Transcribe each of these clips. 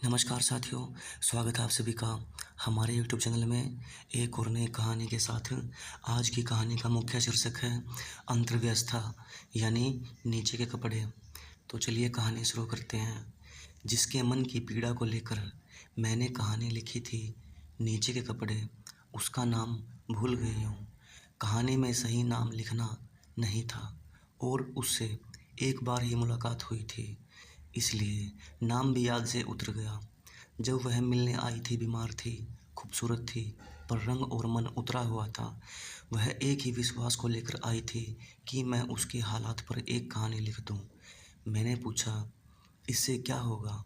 नमस्कार साथियों, स्वागत है आप सभी का हमारे यूट्यूब चैनल में एक और नई कहानी के साथ। आज की कहानी का मुख्य शीर्षक है अंतर्व्यवस्था यानी नीचे के कपड़े। तो चलिए कहानी शुरू करते हैं। जिसके मन की पीड़ा को लेकर मैंने कहानी लिखी थी, नीचे के कपड़े, उसका नाम भूल गई हूँ। कहानी में सही नाम लिखना नहीं था और उससे एक बार ही मुलाकात हुई थी, इसलिए नाम भी याद से उतर गया। जब वह मिलने आई थी बीमार थी, खूबसूरत थी, पर रंग और मन उतरा हुआ था। वह एक ही विश्वास को लेकर आई थी कि मैं उसके हालात पर एक कहानी लिख दूँ। मैंने पूछा, इससे क्या होगा?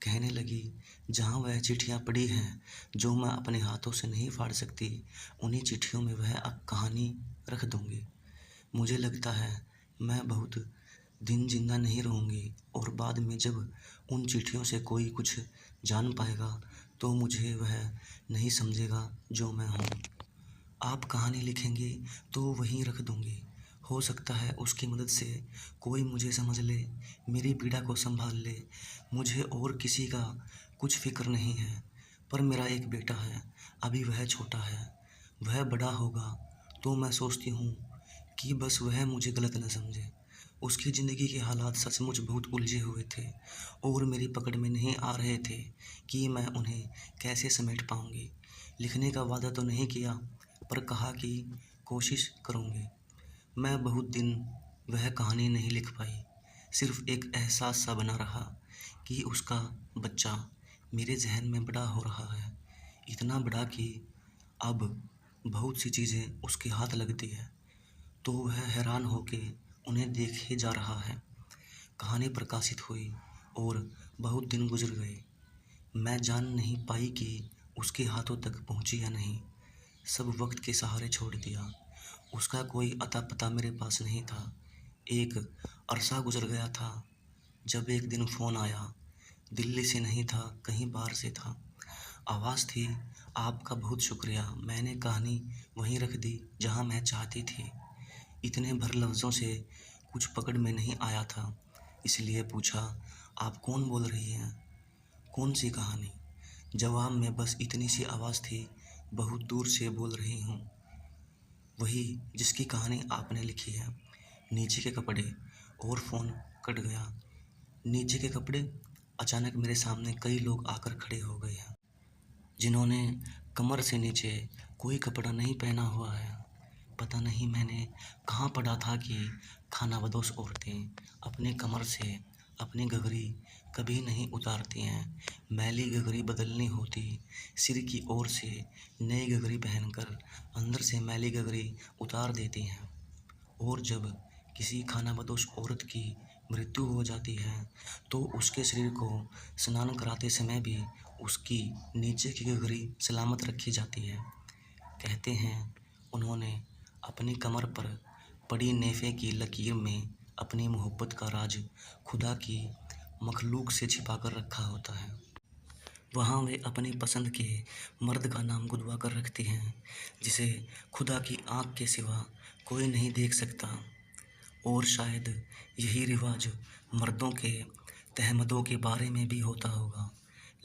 कहने लगी, जहाँ वह चिट्ठियाँ पड़ी हैं जो मैं अपने हाथों से नहीं फाड़ सकती, उन्हीं चिट्ठियों में वह कहानी रख दूँगी। मुझे लगता है मैं बहुत दिन जिंदा नहीं रहूँगी और बाद में जब उन चिट्ठियों से कोई कुछ जान पाएगा तो मुझे वह नहीं समझेगा जो मैं हूँ। आप कहानी लिखेंगी तो वहीं रख दूँगी। हो सकता है उसकी मदद से कोई मुझे समझ ले, मेरी पीड़ा को सँभाल ले। मुझे और किसी का कुछ फ़िक्र नहीं है, पर मेरा एक बेटा है, अभी वह छोटा है। वह बड़ा होगा तो मैं सोचती हूँ कि बस वह मुझे गलत न समझे। उसकी ज़िंदगी के हालात सचमुच बहुत उलझे हुए थे और मेरी पकड़ में नहीं आ रहे थे कि मैं उन्हें कैसे समेट पाऊँगी। लिखने का वादा तो नहीं किया, पर कहा कि कोशिश करूँगी। मैं बहुत दिन वह कहानी नहीं लिख पाई। सिर्फ़ एक एहसास सा बना रहा कि उसका बच्चा मेरे ज़हन में बड़ा हो रहा है। इतना बड़ा कि अब बहुत सी चीज़ें उसके हाथ लगती है, तो वह हैरान होके उन्हें देखे जा रहा है। कहानी प्रकाशित हुई और बहुत दिन गुज़र गए। मैं जान नहीं पाई कि उसके हाथों तक पहुँची या नहीं। सब वक्त के सहारे छोड़ दिया। उसका कोई अता पता मेरे पास नहीं था। एक अरसा गुज़र गया था जब एक दिन फ़ोन आया। दिल्ली से नहीं था, कहीं बाहर से था। आवाज़ थी, आपका बहुत शुक्रिया, मैंने कहानी वहीं रख दी जहाँ मैं चाहती थी। इतने भर लफ्ज़ों से कुछ पकड़ में नहीं आया था, इसलिए पूछा, आप कौन बोल रही हैं? कौन सी कहानी? जवाब में बस इतनी सी आवाज़ थी, बहुत दूर से बोल रही हूँ, वही जिसकी कहानी आपने लिखी है। नीचे के कपड़े। और फ़ोन कट गया। नीचे के कपड़े। अचानक मेरे सामने कई लोग आकर खड़े हो गए हैं, जिन्होंने कमर से नीचे कोई कपड़ा नहीं पहना हुआ है। पता नहीं मैंने कहाँ पढ़ा था कि खानाबदोश औरतें अपने कमर से अपनी घघरी कभी नहीं उतारती हैं। मैली घघरी बदलनी होती, सिर की ओर से नई घघरी पहनकर अंदर से मैली घघरी उतार देती हैं। और जब किसी खानाबदोश औरत की मृत्यु हो जाती है तो उसके शरीर को स्नान कराते समय भी उसकी नीचे की घघरी सलामत रखी जाती है। कहते हैं उन्होंने अपनी कमर पर पड़ी नेफे की लकीर में अपनी मोहब्बत का राज खुदा की मखलूक से छिपा कर रखा होता है। वहाँ वे अपनी पसंद के मर्द का नाम गुदवा कर रखती हैं, जिसे खुदा की आँख के सिवा कोई नहीं देख सकता। और शायद यही रिवाज मर्दों के तहमदों के बारे में भी होता होगा,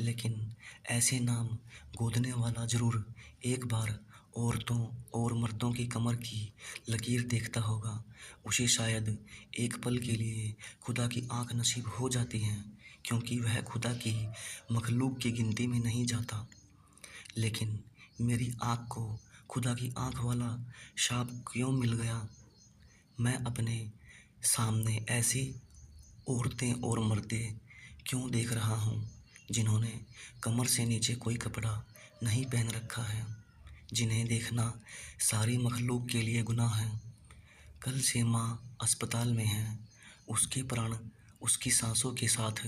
लेकिन ऐसे नाम गोदने वाला ज़रूर एक बार औरतों और मर्दों की कमर की लकीर देखता होगा। उसे शायद एक पल के लिए खुदा की आँख नसीब हो जाती है, क्योंकि वह खुदा की मखलूक की गिनती में नहीं जाता। लेकिन मेरी आँख को खुदा की आँख वाला शाप क्यों मिल गया? मैं अपने सामने ऐसी औरतें और मर्दे क्यों देख रहा हूँ जिन्होंने कमर से नीचे कोई कपड़ा नहीं पहन रखा है, जिन्हें देखना सारी मखलूक के लिए गुनाह है। कल से माँ अस्पताल में है, उसके प्राण उसकी सांसों के साथ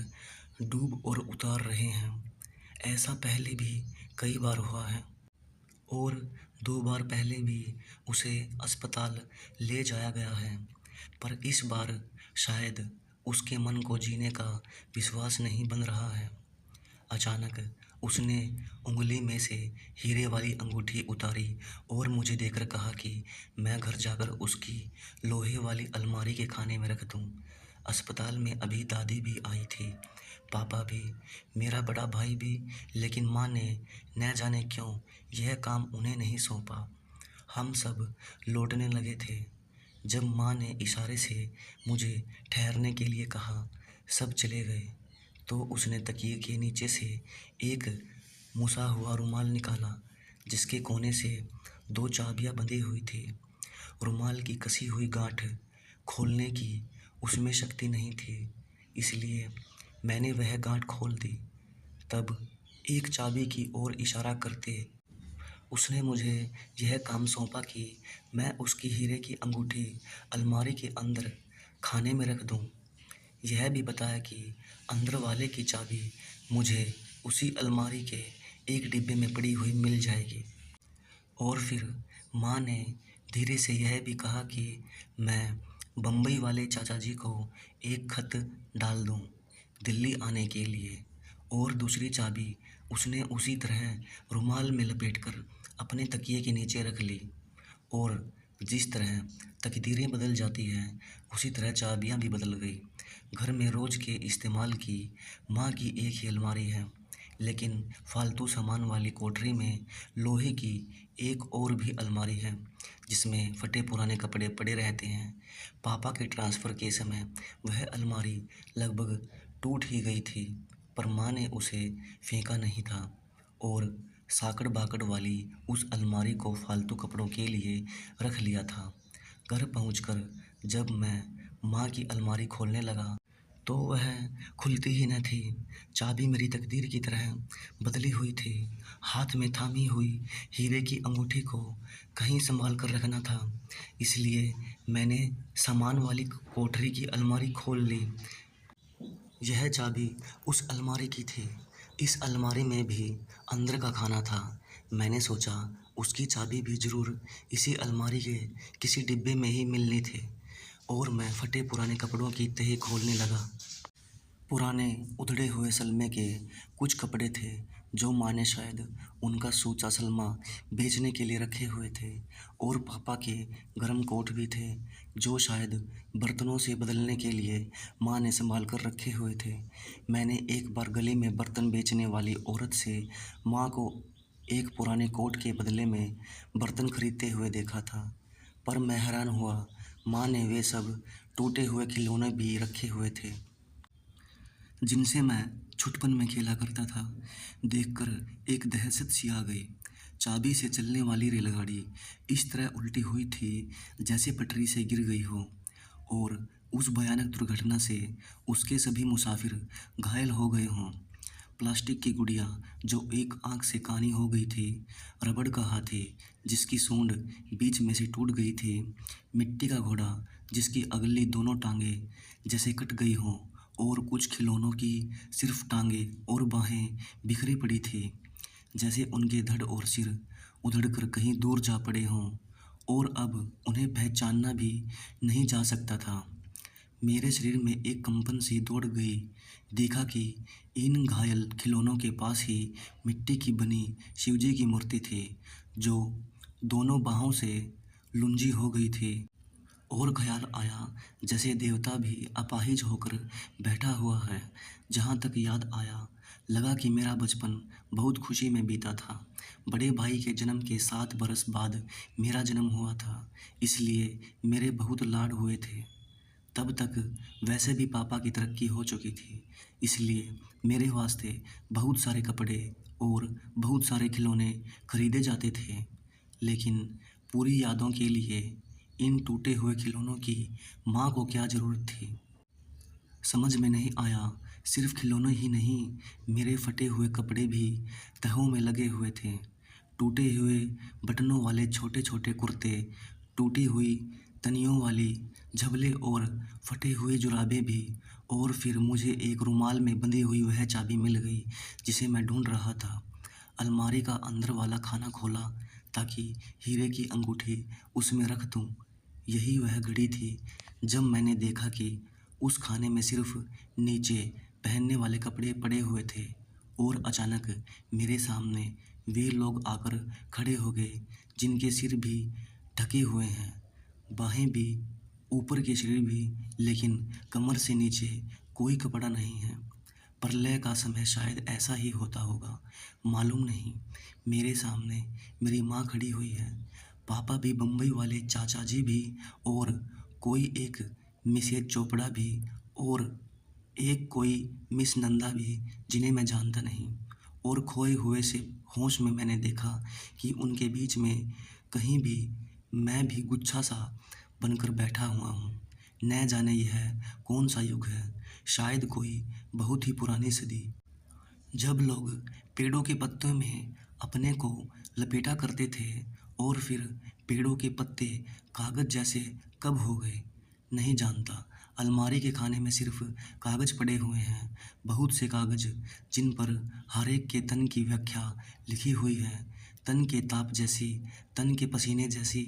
डूब और उतार रहे हैं। ऐसा पहले भी कई बार हुआ है और 2 बार पहले भी उसे अस्पताल ले जाया गया है, पर इस बार शायद उसके मन को जीने का विश्वास नहीं बन रहा है। अचानक उसने उँगली में से हीरे वाली अंगूठी उतारी और मुझे देखकर कहा कि मैं घर जाकर उसकी लोहे वाली अलमारी के खाने में रख दूँ। अस्पताल में अभी दादी भी आई थी, पापा भी, मेरा बड़ा भाई भी, लेकिन माँ ने न जाने क्यों यह काम उन्हें नहीं सौंपा। हम सब लौटने लगे थे जब माँ ने इशारे से मुझे ठहरने के लिए कहा। सब चले गए तो उसने तकिए के नीचे से एक मुसा हुआ रुमाल निकाला जिसके कोने से 2 चाबियां बंधी हुई थी। रुमाल की कसी हुई गांठ खोलने की उसमें शक्ति नहीं थी, इसलिए मैंने वह गांठ खोल दी। तब एक चाबी की ओर इशारा करते उसने मुझे यह काम सौंपा कि मैं उसकी हीरे की अंगूठी अलमारी के अंदर खाने में रख दूं। यह भी बताया कि अंदर वाले की चाबी मुझे उसी अलमारी के एक डिब्बे में पड़ी हुई मिल जाएगी। और फिर माँ ने धीरे से यह भी कहा कि मैं बम्बई वाले चाचा जी को एक खत डाल दूं दिल्ली आने के लिए, और दूसरी चाबी उसने उसी तरह रुमाल में लपेटकर अपने तकिए के नीचे रख ली। और जिस तरह तकदीरें बदल जाती हैं उसी तरह चाबियां भी बदल गई। घर में रोज़ के इस्तेमाल की माँ की एक ही अलमारी है, लेकिन फालतू सामान वाली कोठरी में लोहे की एक और भी अलमारी है जिसमें फटे पुराने कपड़े पड़े रहते हैं। पापा के ट्रांसफ़र के समय वह अलमारी लगभग टूट ही गई थी, पर माँ ने उसे फेंका नहीं था और साकड़ बाकड़ वाली उस अलमारी को फालतू कपड़ों के लिए रख लिया था। घर पहुंचकर जब मैं माँ की अलमारी खोलने लगा तो वह खुलती ही न थी। चाबी मेरी तकदीर की तरह बदली हुई थी। हाथ में थामी हुई हीरे की अंगूठी को कहीं संभाल कर रखना था, इसलिए मैंने सामान वाली कोठरी की अलमारी खोल ली। यह चाबी उस अलमारी की थी। इस अलमारी में भी अंदर का खाना था। मैंने सोचा उसकी चाबी भी ज़रूर इसी अलमारी के किसी डिब्बे में ही मिलनी थी, और मैं फटे पुराने कपड़ों की तह खोलने लगा। पुराने उधड़े हुए सलमे के कुछ कपड़े थे जो माँ ने शायद उनका सूचा सलमा बेचने के लिए रखे हुए थे, और पापा के गर्म कोट भी थे जो शायद बर्तनों से बदलने के लिए माँ ने संभाल कर रखे हुए थे। मैंने एक बार गली में बर्तन बेचने वाली औरत से माँ को एक पुराने कोट के बदले में बर्तन खरीदते हुए देखा था, पर मैं हैरान हुआ। माँ ने वे सब टूटे हुए खिलौने भी रखे हुए थे जिनसे मैं छुटपन में खेला करता था। देखकर एक दहशत सी आ गई। चाबी से चलने वाली रेलगाड़ी इस तरह उल्टी हुई थी जैसे पटरी से गिर गई हो, और उस भयानक दुर्घटना से उसके सभी मुसाफिर घायल हो गए हों। प्लास्टिक की गुड़िया जो एक आंख से कानी हो गई थी, रबड़ का हाथी जिसकी सूंड बीच में से टूट गई थी, मिट्टी का घोड़ा जिसकी अगली दोनों टांगें जैसे कट गई हों, और कुछ खिलौनों की सिर्फ टांगें और बाहें बिखरी पड़ी थी जैसे उनके धड़ और सिर उधड़कर कहीं दूर जा पड़े हों, और अब उन्हें पहचानना भी नहीं जा सकता था। मेरे शरीर में एक कंपन सी दौड़ गई। देखा कि इन घायल खिलौनों के पास ही मिट्टी की बनी शिवजी की मूर्ति थी जो दोनों बाहों से लुंजी हो गई थी, और ख्याल आया जैसे देवता भी अपाहिज होकर बैठा हुआ है। जहाँ तक याद आया, लगा कि मेरा बचपन बहुत खुशी में बीता था। बड़े भाई के जन्म के 7 बरस बाद मेरा जन्म हुआ था, इसलिए मेरे बहुत लाड हुए थे। तब तक वैसे भी पापा की तरक्की हो चुकी थी, इसलिए मेरे वास्ते बहुत सारे कपड़े और बहुत सारे खिलौने खरीदे जाते थे। लेकिन पूरी यादों के लिए इन टूटे हुए खिलौनों की माँ को क्या ज़रूरत थी, समझ में नहीं आया। सिर्फ खिलौने ही नहीं, मेरे फटे हुए कपड़े भी तहों में लगे हुए थे। टूटे हुए बटनों वाले छोटे छोटे कुर्ते, टूटी हुई तनियों वाली झबले और फटे हुए जुराबे भी। और फिर मुझे एक रुमाल में बंधी हुई वह चाबी मिल गई जिसे मैं ढूंढ रहा था। अलमारी का अंदर वाला खाना खोला ताकि हीरे की अंगूठी उसमें रख दूं। यही वह घड़ी थी जब मैंने देखा कि उस खाने में सिर्फ नीचे पहनने वाले कपड़े पड़े हुए थे, और अचानक मेरे सामने वे लोग आकर खड़े हो गए जिनके सिर भी ढके हुए हैं, बाहें भी, ऊपर के शरीर भी, लेकिन कमर से नीचे कोई कपड़ा नहीं है। प्रलय का समय शायद ऐसा ही होता होगा, मालूम नहीं। मेरे सामने मेरी माँ खड़ी हुई है, पापा भी, बम्बई वाले चाचा जी भी, और कोई एक मिसेज चोपड़ा भी, और एक कोई मिस नंदा भी, जिन्हें मैं जानता नहीं। और खोए हुए से होश में मैंने देखा कि उनके बीच में कहीं भी मैं भी गुच्छा सा बनकर बैठा हुआ हूँ। न जाने यह कौन सा युग है, शायद कोई बहुत ही पुरानी सदी, जब लोग पेड़ों के पत्तों में अपने को लपेटा करते थे, और फिर पेड़ों के पत्ते कागज जैसे कब हो गए नहीं जानता। अलमारी के खाने में सिर्फ कागज पड़े हुए हैं, बहुत से कागज, जिन पर हर एक के तन की व्याख्या लिखी हुई है। तन के ताप जैसी, तन के पसीने जैसी,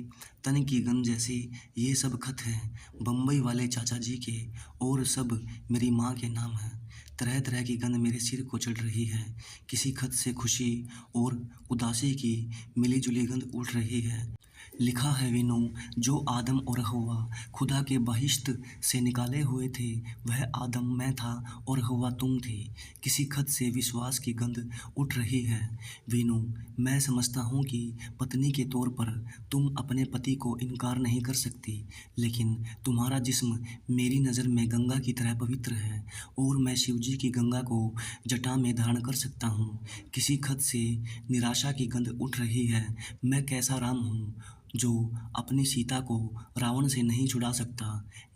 तन की गंध जैसी, ये सब खत हैं बम्बई वाले चाचा जी के, और सब मेरी माँ के नाम हैं। तरह तरह की गंध मेरे सिर को चढ़ रही है। किसी खत से खुशी और उदासी की मिली जुली गंध उठ रही है। लिखा है वीनू, जो आदम और हव्वा खुदा के बहिश्त से निकाले हुए थे, वह आदम मैं था और हव्वा तुम थी। किसी खत से विश्वास की गंध उठ रही है। वीनू, मैं समझता हूँ कि पत्नी के तौर पर तुम अपने पति को इनकार नहीं कर सकती, लेकिन तुम्हारा जिस्म मेरी नज़र में गंगा की तरह पवित्र है, और मैं शिवजी की गंगा को जटा में धारण कर सकता हूँ। किसी खत से निराशा की गंध उठ रही है। मैं कैसा राम हूँ जो अपनी सीता को रावण से नहीं छुड़ा सकता।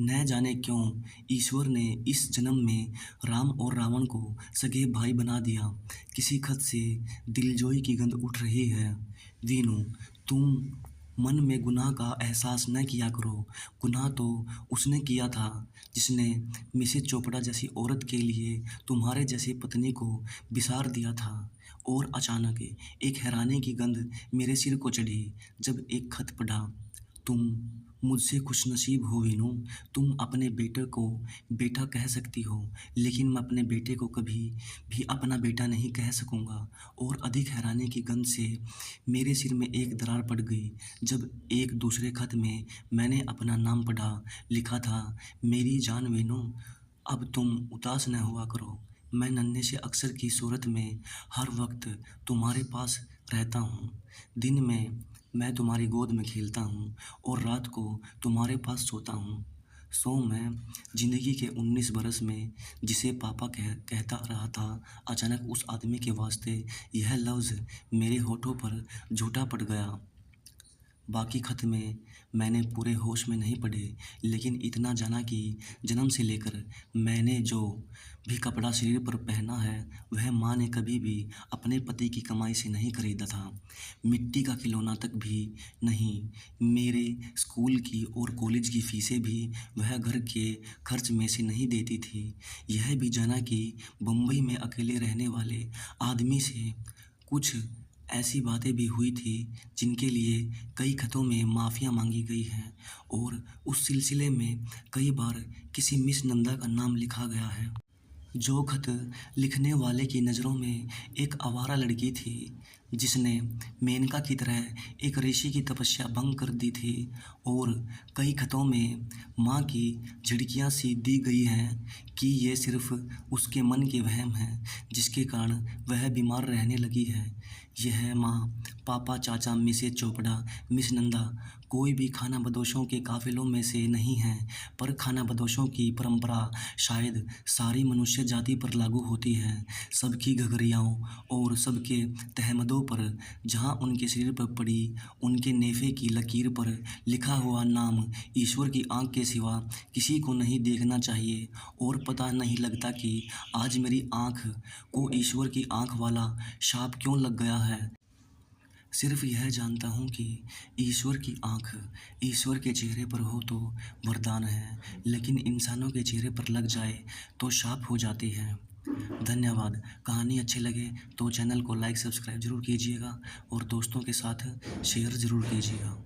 न जाने क्यों ईश्वर ने इस जन्म में राम और रावण को सगे भाई बना दिया। किसी खत से दिलजोई की गंध उठ रही है। वीनू, तुम मन में गुनाह का एहसास न किया करो। गुनाह तो उसने किया था जिसने मिसेज चोपड़ा जैसी औरत के लिए तुम्हारे जैसी पत्नी को बिसार दिया था। और अचानक एक हैरानी की गंध मेरे सिर को चढ़ी जब एक खत पढ़ा। तुम मुझसे खुशनसीब हो वीनू, तुम अपने बेटे को बेटा कह सकती हो, लेकिन मैं अपने बेटे को कभी भी अपना बेटा नहीं कह सकूँगा। और अधिक हैरानी की गंध से मेरे सिर में एक दरार पड़ गई जब एक दूसरे खत में मैंने अपना नाम पढ़ा। लिखा था, मेरी जान वीनू, अब तुम उदास न हुआ करो। मैं नन्हे से अक्षर की सूरत में हर वक्त तुम्हारे पास रहता हूँ। दिन में मैं तुम्हारी गोद में खेलता हूँ और रात को तुम्हारे पास सोता हूँ। मैं ज़िंदगी के 19 बरस में जिसे पापा कहता रहा था, अचानक उस आदमी के वास्ते यह लफ्ज़ मेरे होठों पर झूठा पड़ गया। बाकी खत में मैंने पूरे होश में नहीं पढ़े, लेकिन इतना जाना कि जन्म से लेकर मैंने जो भी कपड़ा शरीर पर पहना है, वह माँ ने कभी भी अपने पति की कमाई से नहीं खरीदा था। मिट्टी का खिलौना तक भी नहीं। मेरे स्कूल की और कॉलेज की फीसें भी वह घर के खर्च में से नहीं देती थी। यह भी जाना कि बम्बई में अकेले रहने वाले आदमी से कुछ ऐसी बातें भी हुई थी जिनके लिए कई खतों में माफ़ियाँ मांगी गई हैं, और उस सिलसिले में कई बार किसी मिस नंदा का नाम लिखा गया है। जो खत लिखने वाले की नज़रों में एक आवारा लड़की थी जिसने मेनका की तरह एक ऋषि की तपस्या भंग कर दी थी। और कई खतों में माँ की झिड़कियाँ सी दी गई हैं कि ये सिर्फ उसके मन के वहम हैं जिसके कारण वह बीमार रहने लगी है। यह माँ, पापा, चाचा, मिसेज चोपड़ा, मिस नंदा कोई भी खाना बदोशों के काफिलों में से नहीं हैं, पर खाना बदोशों की परंपरा शायद सारी मनुष्य जाति पर लागू होती है। सबकी घघरियाओं और सबके तहमदों पर जहाँ उनके शरीर पर पड़ी उनके नेफे की लकीर पर लिखा हुआ नाम ईश्वर की आँख के सिवा किसी को नहीं देखना चाहिए। और पता नहीं लगता कि आज मेरी आँख को ईश्वर की आँख वाला शाप क्यों लग गया है। सिर्फ यह जानता हूँ कि ईश्वर की आँख ईश्वर के चेहरे पर हो तो वरदान है, लेकिन इंसानों के चेहरे पर लग जाए तो शाप हो जाती है। धन्यवाद। कहानी अच्छी लगे तो चैनल को लाइक सब्सक्राइब ज़रूर कीजिएगा और दोस्तों के साथ शेयर ज़रूर कीजिएगा।